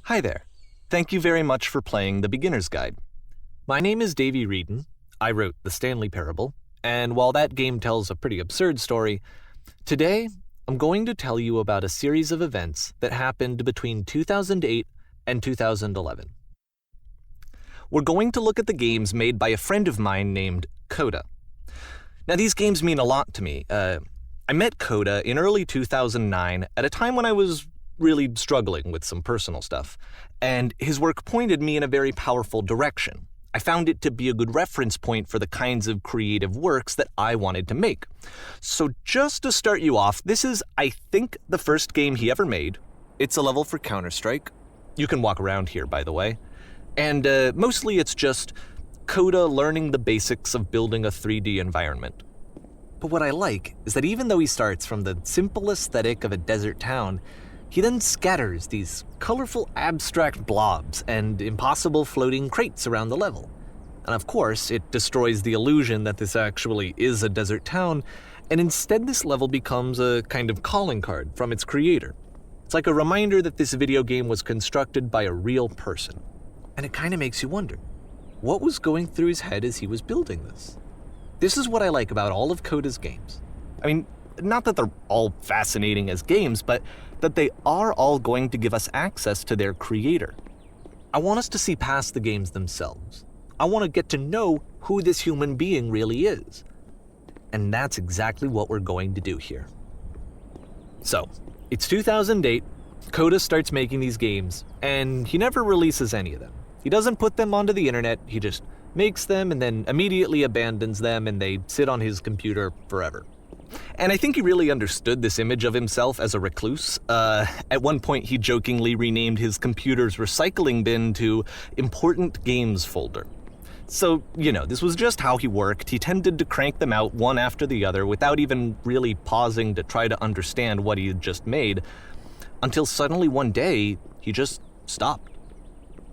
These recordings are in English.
Hi there. Thank you very much for playing The Beginner's Guide. My name is Davey Wreden. I wrote the Stanley Parable, and while that game tells a pretty absurd story, today I'm going to tell you about a series of events that happened between 2008 and 2011. We're going to look at the games made by a friend of mine named Coda. Now, these games mean a lot to me. I met Coda in early 2009 at a time when I was really struggling with some personal stuff, and his work pointed me in a very powerful direction. I found it to be a good reference point for the kinds of creative works that I wanted to make. So just to start you off, this is, I think, the first game he ever made. It's a level for Counter-Strike. You can walk around here, by the way. And mostly it's just Coda learning the basics of building a 3D environment. But what I like is that even though he starts from the simple aesthetic of a desert town, he then scatters these colorful abstract blobs and impossible floating crates around the level. And of course, it destroys the illusion that this actually is a desert town, and instead this level becomes a kind of calling card from its creator. It's like a reminder that this video game was constructed by a real person. And it kind of makes you wonder, what was going through his head as he was building this? This is what I like about all of Coda's games. I mean, not that they're all fascinating as games, but that they are all going to give us access to their creator. I want us to see past the games themselves. I want to get to know who this human being really is. And that's exactly what we're going to do here. So, it's 2008, Coda starts making these games, and he never releases any of them. He doesn't put them onto the internet, he just makes them and then immediately abandons them, and they sit on his computer forever. And I think he really understood this image of himself as a recluse. At one point, he jokingly renamed his computer's recycling bin to Important Games Folder. So, this was just how he worked. He tended to crank them out one after the other without even really pausing to try to understand what he had just made, until suddenly one day, he just stopped.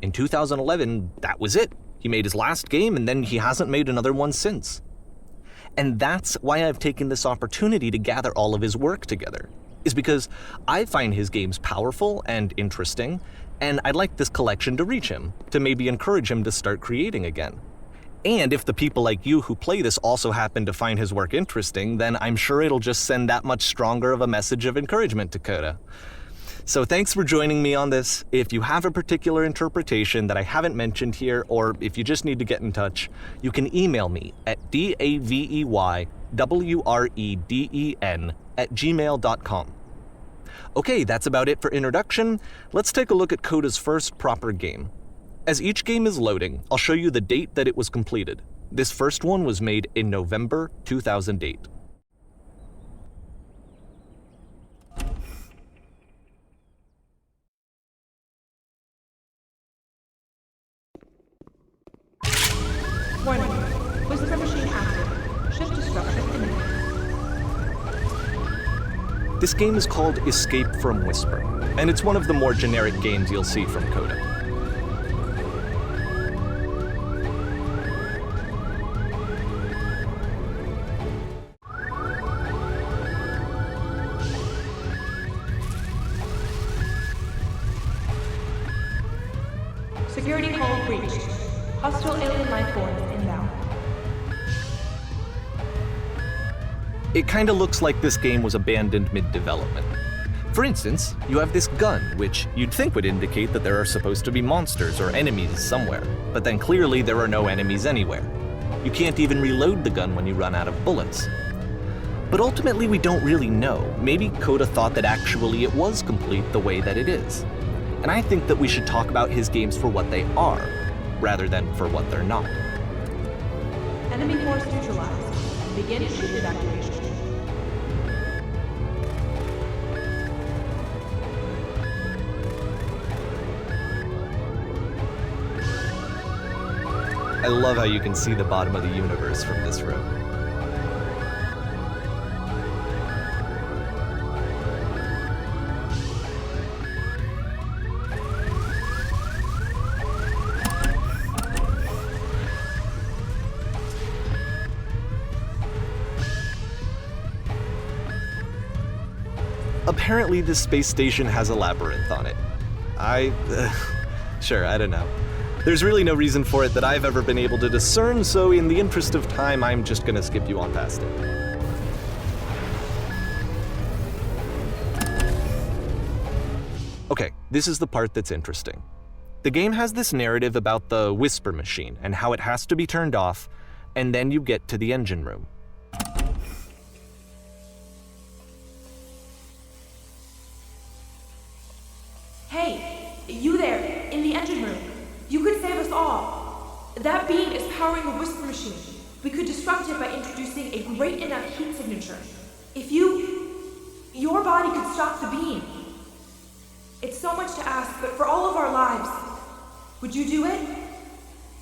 In 2011, that was it. He made his last game, and then he hasn't made another one since. And that's why I've taken this opportunity to gather all of his work together, is because I find his games powerful and interesting, and I'd like this collection to reach him, to maybe encourage him to start creating again. And if the people like you who play this also happen to find his work interesting, then I'm sure it'll just send that much stronger of a message of encouragement to Coda. So thanks for joining me on this. If you have a particular interpretation that I haven't mentioned here, or if you just need to get in touch, you can email me at daveywreden@gmail.com. Okay, that's about it for introduction. Let's take a look at Coda's first proper game. As each game is loading, I'll show you the date that it was completed. This first one was made in November 2008. Warning. Whisper machine active. Shift to structure imminent. This game is called Escape from Whisper, and it's one of the more generic games you'll see from Coda. Security hull breached. Hostile alien life forms inbound. It kinda looks like this game was abandoned mid-development. For instance, you have this gun, which you'd think would indicate that there are supposed to be monsters or enemies somewhere, but then clearly there are no enemies anywhere. You can't even reload the gun when you run out of bullets. But ultimately we don't really know. Maybe Coda thought that actually it was complete the way that it is. And I think that we should talk about his games for what they are, rather than for what they're not. Enemy force neutralized. Begin ship evacuation. I love how you can see the bottom of the universe from this room. Apparently, this space station has a labyrinth on it. Sure, I don't know. There's really no reason for it that I've ever been able to discern, so in the interest of time, I'm just gonna skip you on past it. Okay, this is the part that's interesting. The game has this narrative about the whisper machine and how it has to be turned off, and then you get to the engine room. Hey, you there, in the engine room. You could save us all. That beam is powering the whisper machine. We could disrupt it by introducing a great enough heat signature. If your body could stop the beam. It's so much to ask, but for all of our lives, would you do it?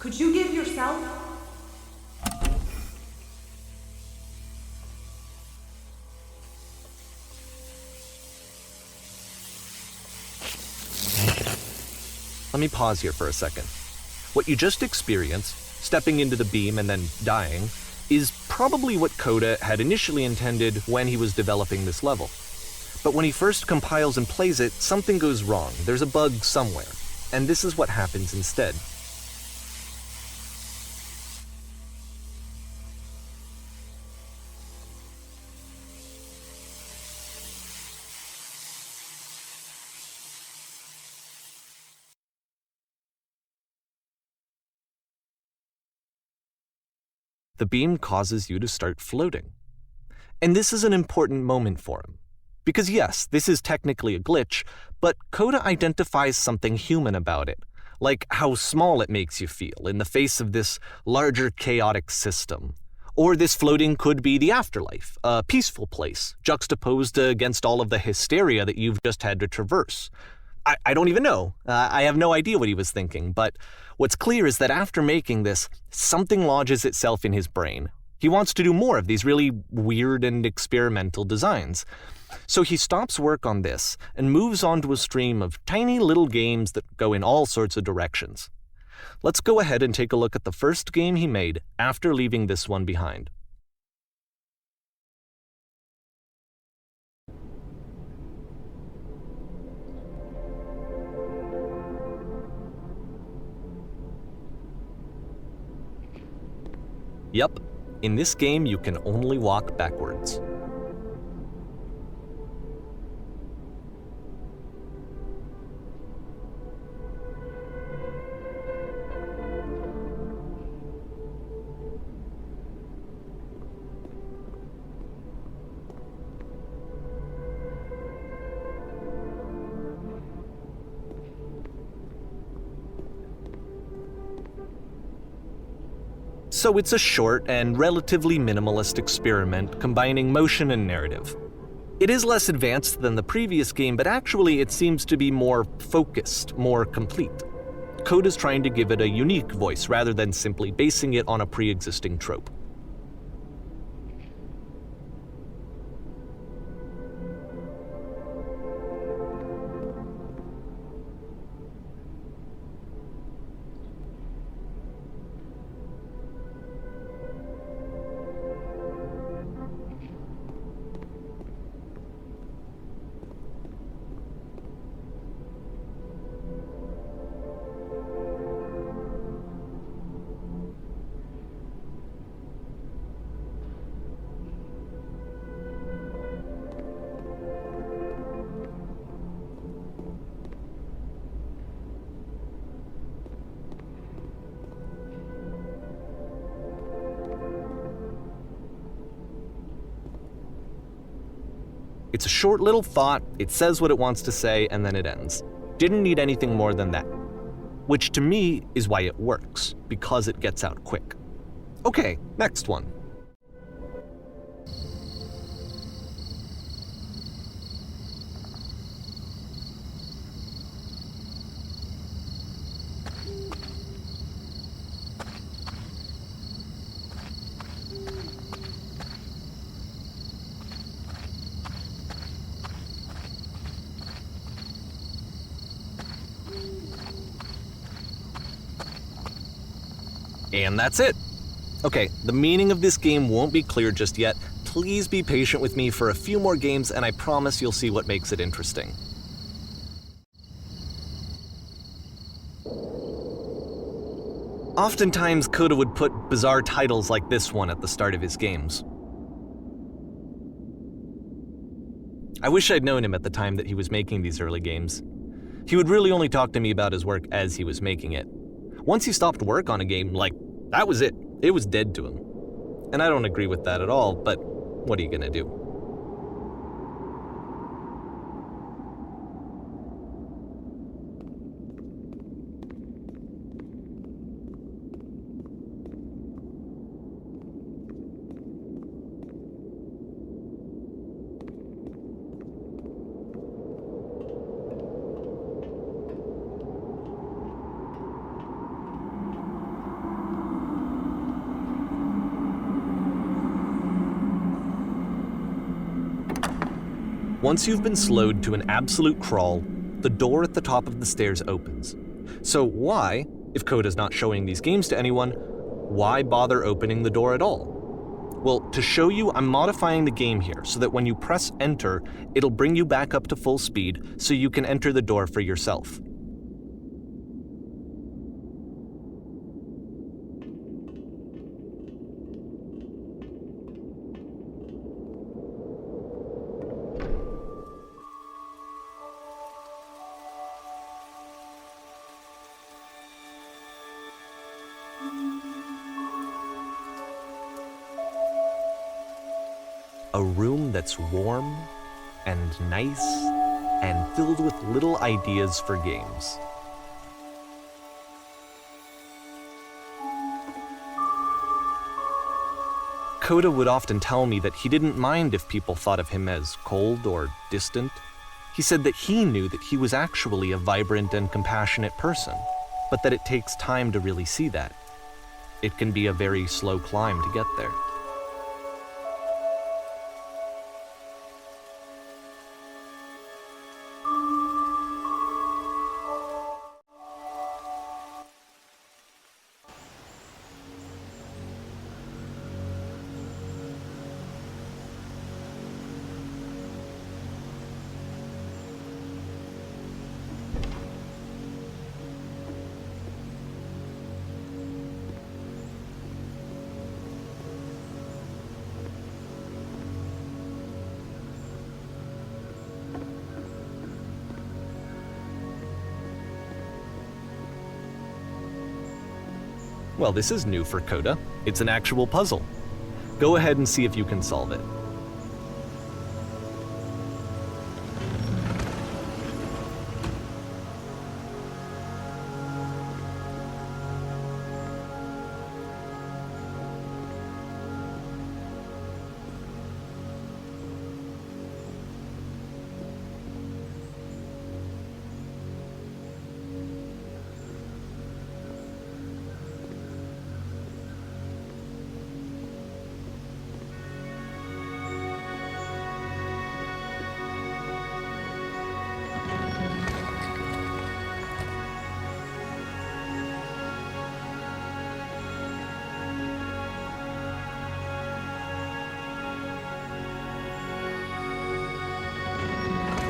Could you give yourself? Let me pause here for a second. What you just experienced, stepping into the beam and then dying, is probably what Coda had initially intended when he was developing this level. But when he first compiles and plays it, something goes wrong. There's a bug somewhere. And this is what happens instead. The beam causes you to start floating. And this is an important moment for him. Because yes, this is technically a glitch, but Coda identifies something human about it, like how small it makes you feel in the face of this larger chaotic system. Or this floating could be the afterlife, a peaceful place, juxtaposed against all of the hysteria that you've just had to traverse. I don't even know. I have no idea what he was thinking, but what's clear is that after making this, something lodges itself in his brain. He wants to do more of these really weird and experimental designs. So he stops work on this and moves on to a stream of tiny little games that go in all sorts of directions. Let's go ahead and take a look at the first game he made after leaving this one behind. Yep, in this game you can only walk backwards. So it's a short and relatively minimalist experiment combining motion and narrative. It is less advanced than the previous game, but actually it seems to be more focused, more complete. Coda's trying to give it a unique voice rather than simply basing it on a pre-existing trope. It's a short little thought, it says what it wants to say, and then it ends. Didn't need anything more than that. Which to me is why it works, because it gets out quick. Okay, next one. And that's it. Okay, the meaning of this game won't be clear just yet. Please be patient with me for a few more games and I promise you'll see what makes it interesting. Oftentimes, Coda would put bizarre titles like this one at the start of his games. I wish I'd known him at the time that he was making these early games. He would really only talk to me about his work as he was making it. Once he stopped work on a game, that was it. It was dead to him. And I don't agree with that at all, but what are you gonna do? Once you've been slowed to an absolute crawl, the door at the top of the stairs opens. So why, if Coda's not showing these games to anyone, why bother opening the door at all? Well, to show you, I'm modifying the game here so that when you press enter, it'll bring you back up to full speed so you can enter the door for yourself. A room that's warm and nice and filled with little ideas for games. Coda would often tell me that he didn't mind if people thought of him as cold or distant. He said that he knew that he was actually a vibrant and compassionate person, but that it takes time to really see that. It can be a very slow climb to get there. Well, this is new for Coda. It's an actual puzzle. Go ahead and see if you can solve it.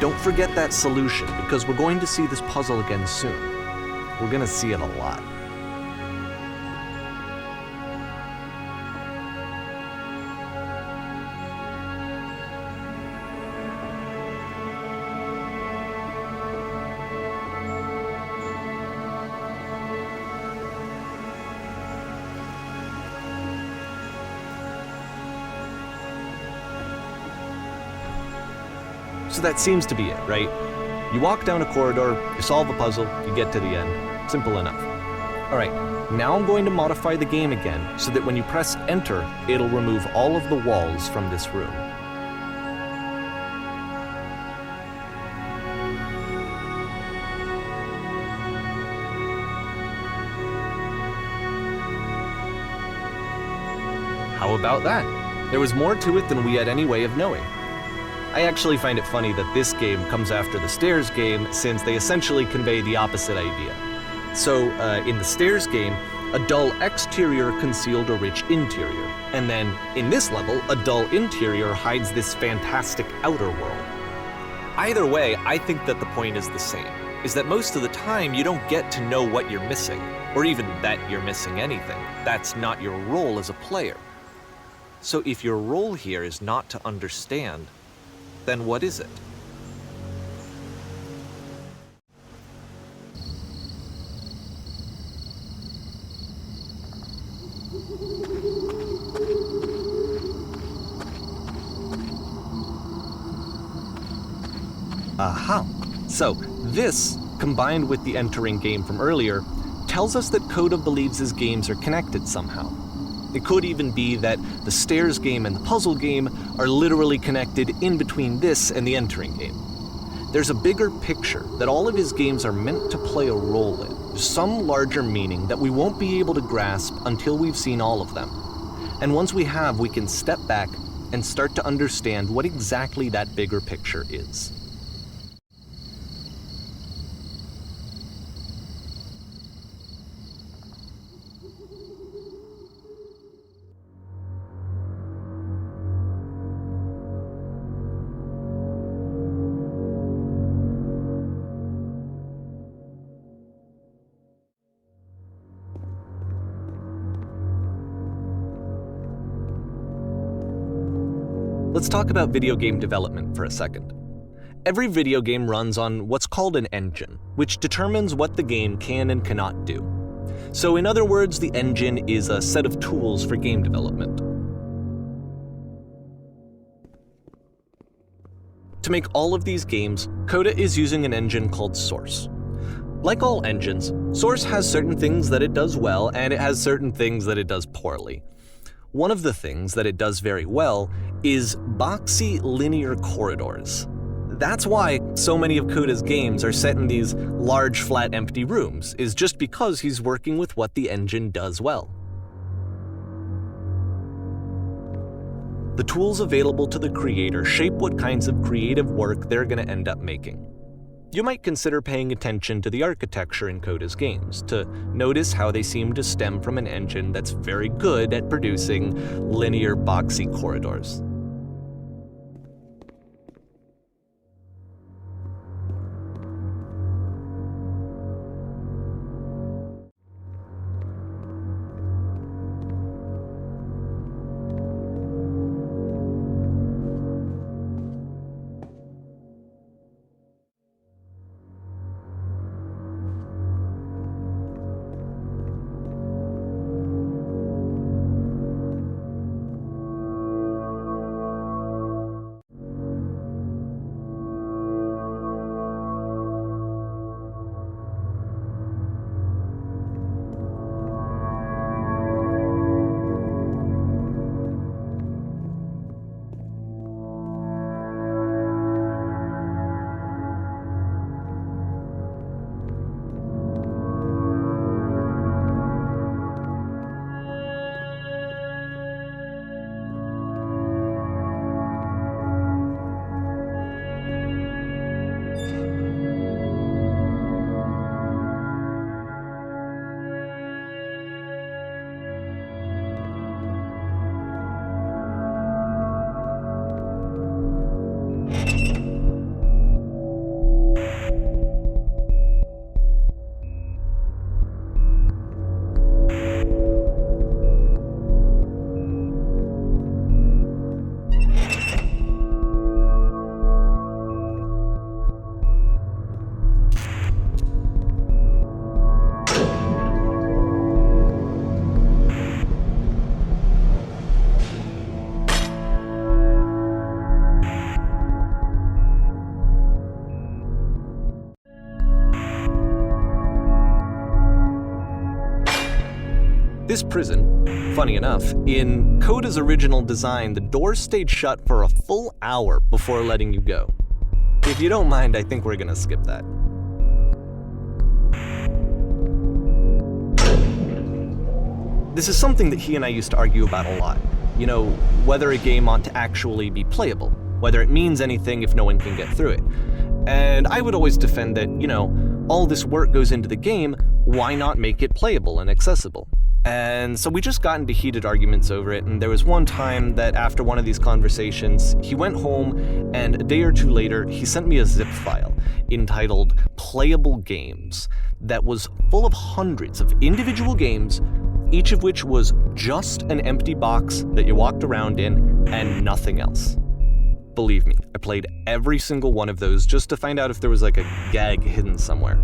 Don't forget that solution, because we're going to see this puzzle again soon. We're going to see it a lot. So that seems to be it, right? You walk down a corridor, you solve a puzzle, you get to the end. Simple enough. Alright, now I'm going to modify the game again so that when you press enter, it'll remove all of the walls from this room. How about that? There was more to it than we had any way of knowing. I actually find it funny that this game comes after the Stairs game, since they essentially convey the opposite idea. So, in the Stairs game, a dull exterior concealed a rich interior, and then, in this level, a dull interior hides this fantastic outer world. Either way, I think that the point is the same. is that most of the time you don't get to know what you're missing, or even that you're missing anything. That's not your role as a player. So if your role here is not to understand, then what is it? Aha! So, this, combined with the entering game from earlier, tells us that Coda believes his games are connected somehow. It could even be that the stairs game and the puzzle game are literally connected in between this and the entering game. There's a bigger picture that all of his games are meant to play a role in, some larger meaning that we won't be able to grasp until we've seen all of them. And once we have, we can step back and start to understand what exactly that bigger picture is. Let's talk about video game development for a second. Every video game runs on what's called an engine, which determines what the game can and cannot do. So in other words, the engine is a set of tools for game development. To make all of these games, Coda is using an engine called Source. Like all engines, Source has certain things that it does well, and it has certain things that it does poorly. One of the things that it does very well is boxy linear corridors. That's why so many of Coda's games are set in these large, flat, empty rooms, is just because he's working with what the engine does well. The tools available to the creator shape what kinds of creative work they're going to end up making. You might consider paying attention to the architecture in Coda's games to notice how they seem to stem from an engine that's very good at producing linear, boxy corridors. This prison, funny enough, in Coda's original design, the doors stayed shut for a full hour before letting you go. If you don't mind, I think we're gonna skip that. This is something that he and I used to argue about a lot. You know, whether a game ought to actually be playable, whether it means anything if no one can get through it. And I would always defend that, all this work goes into the game, why not make it playable and accessible? And so we just got into heated arguments over it, and there was one time that after one of these conversations, he went home, and a day or two later, he sent me a zip file entitled Playable Games that was full of hundreds of individual games, each of which was just an empty box that you walked around in and nothing else. Believe me, I played every single one of those just to find out if there was like a gag hidden somewhere.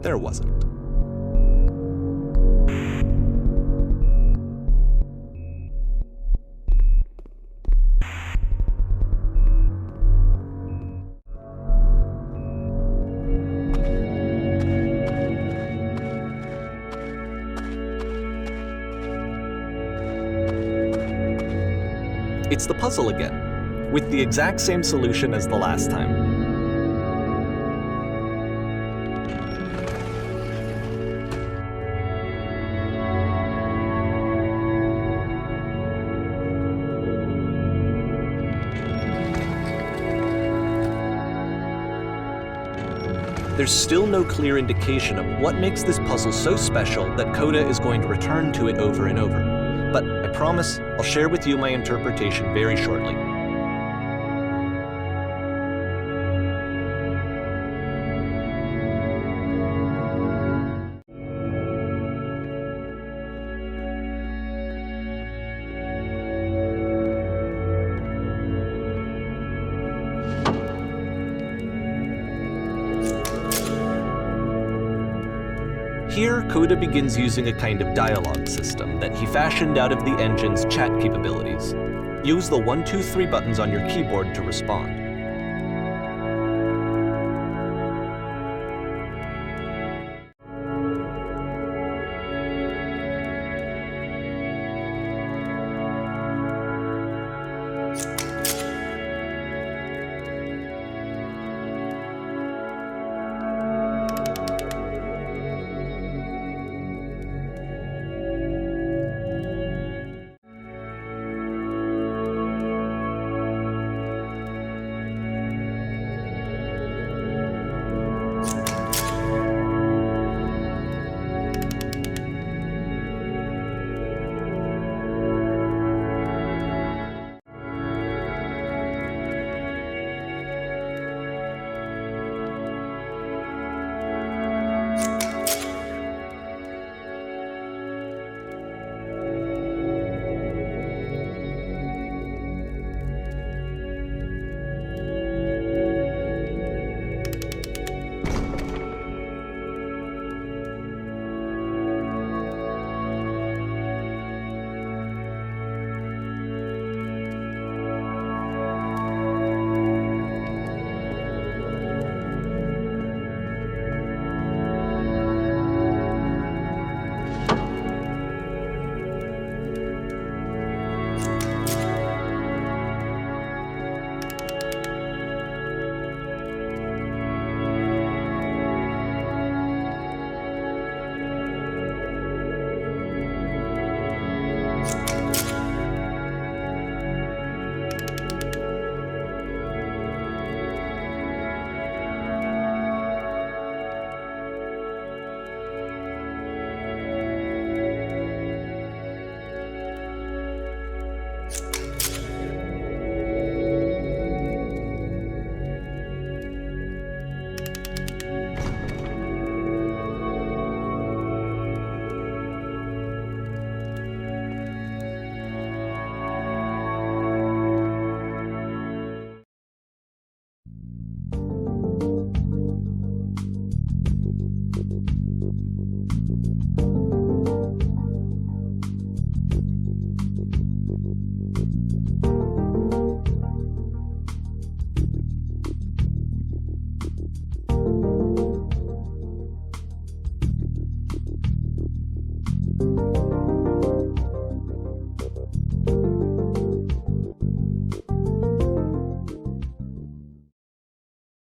There wasn't. It's the puzzle again, with the exact same solution as the last time. There's still no clear indication of what makes this puzzle so special that Coda is going to return to it over and over. But I promise I'll share with you my interpretation very shortly. Here, Coda begins using a kind of dialogue system that he fashioned out of the engine's chat capabilities. Use the 1, 2, 3 buttons on your keyboard to respond.